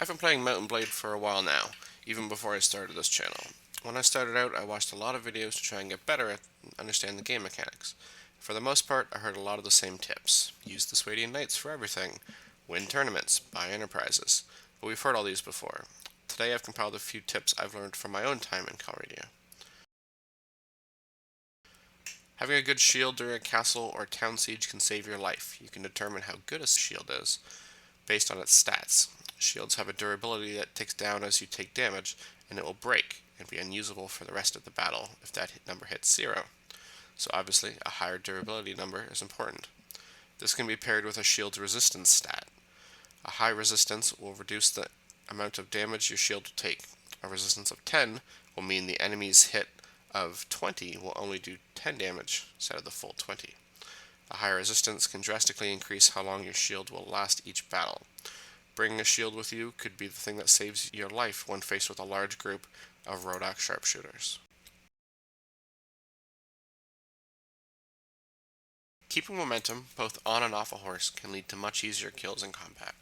I've been playing Mount Blade for a while now, even before I started this channel. When I started out, I watched a lot of videos to try and get better at understand the game mechanics. For the most part, I heard a lot of the same tips. Use the Swadian Knights for everything. Win tournaments. Buy enterprises. But we've heard all these before. Today I've compiled a few tips I've learned from my own time in Calradia. Having a good shield during a castle or town siege can save your life. You can determine how good a shield is based on its stats. Shields have a durability that ticks down as you take damage, and it will break and be unusable for the rest of the battle if that number hits 0. So obviously, a higher durability number is important. This can be paired with a shield's resistance stat. A high resistance will reduce the amount of damage your shield will take. A resistance of 10 will mean the enemy's hit of 20 will only do 10 damage instead of the full 20. A higher resistance can drastically increase how long your shield will last each battle. Bringing a shield with you could be the thing that saves your life when faced with a large group of Rhodoc sharpshooters. Keeping momentum, both on and off a horse, can lead to much easier kills in combat.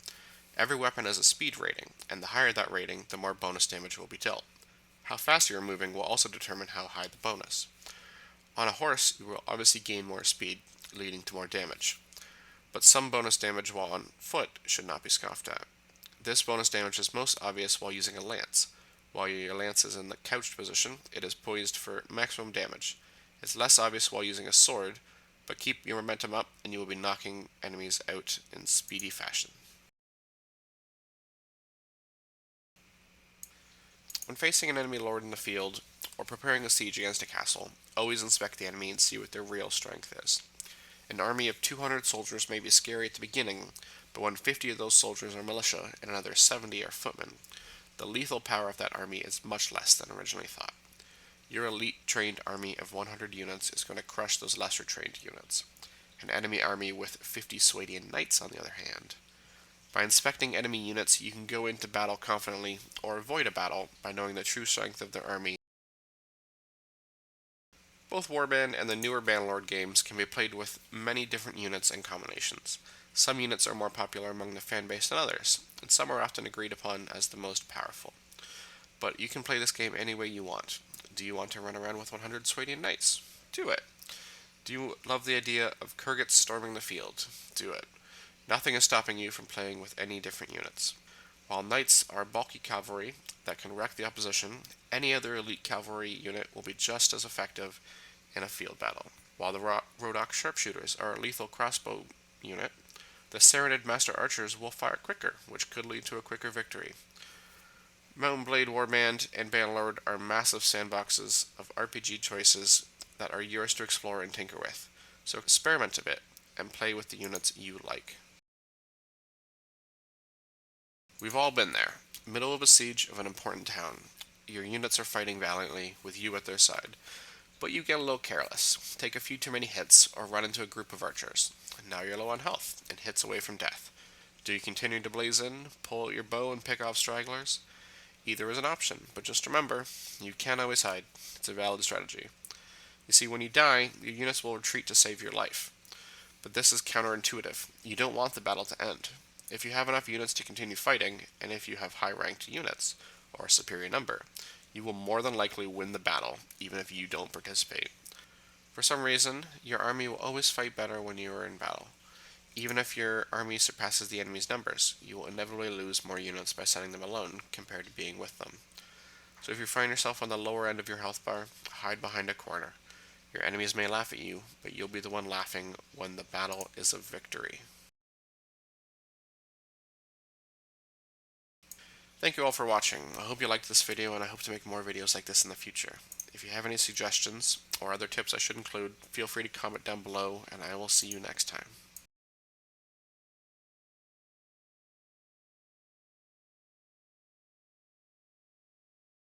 Every weapon has a speed rating, and the higher that rating, the more bonus damage will be dealt. How fast you are moving will also determine how high the bonus. On a horse, you will obviously gain more speed, leading to more damage. But some bonus damage while on foot should not be scoffed at. This bonus damage is most obvious while using a lance. While your lance is in the couched position, it is poised for maximum damage. It's less obvious while using a sword, but keep your momentum up and you will be knocking enemies out in speedy fashion. When facing an enemy lord in the field, or preparing a siege against a castle, always inspect the enemy and see what their real strength is. An army of 200 soldiers may be scary at the beginning, but when 50 of those soldiers are militia and another 70 are footmen, the lethal power of that army is much less than originally thought. Your elite trained army of 100 units is going to crush those lesser trained units. An enemy army with 50 Swadian Knights, on the other hand. By inspecting enemy units, you can go into battle confidently, or avoid a battle by knowing the true strength of their army. Both Warband and the newer Bannerlord games can be played with many different units and combinations. Some units are more popular among the fanbase than others, and some are often agreed upon as the most powerful. But you can play this game any way you want. Do you want to run around with 100 Swadian Knights? Do it. Do you love the idea of Kurgats storming the field? Do it. Nothing is stopping you from playing with any different units. While Knights are bulky cavalry that can wreck the opposition, any other elite cavalry unit will be just as effective in a field battle. While the Rhodoc sharpshooters are a lethal crossbow unit, the Serrated Master Archers will fire quicker, which could lead to a quicker victory. Mount Blade Warband and Bannerlord are massive sandboxes of RPG choices that are yours to explore and tinker with, so experiment a bit and play with the units you like. We've all been there, middle of a siege of an important town. Your units are fighting valiantly, with you at their side. But you get a little careless, take a few too many hits, or run into a group of archers. Now you're low on health, and hits away from death. Do you continue to blaze in, pull out your bow and pick off stragglers? Either is an option, but just remember, you can't always hide. It's a valid strategy. You see, when you die, your units will retreat to save your life. But this is counterintuitive. You don't want the battle to end. If you have enough units to continue fighting, and if you have high-ranked units, or a superior number, you will more than likely win the battle, even if you don't participate. For some reason, your army will always fight better when you are in battle. Even if your army surpasses the enemy's numbers, you will inevitably lose more units by sending them alone compared to being with them. So if you find yourself on the lower end of your health bar, hide behind a corner. Your enemies may laugh at you, but you'll be the one laughing when the battle is a victory. Thank you all for watching. I hope you liked this video, and I hope to make more videos like this in the future. If you have any suggestions or other tips I should include, feel free to comment down below, and I will see you next time.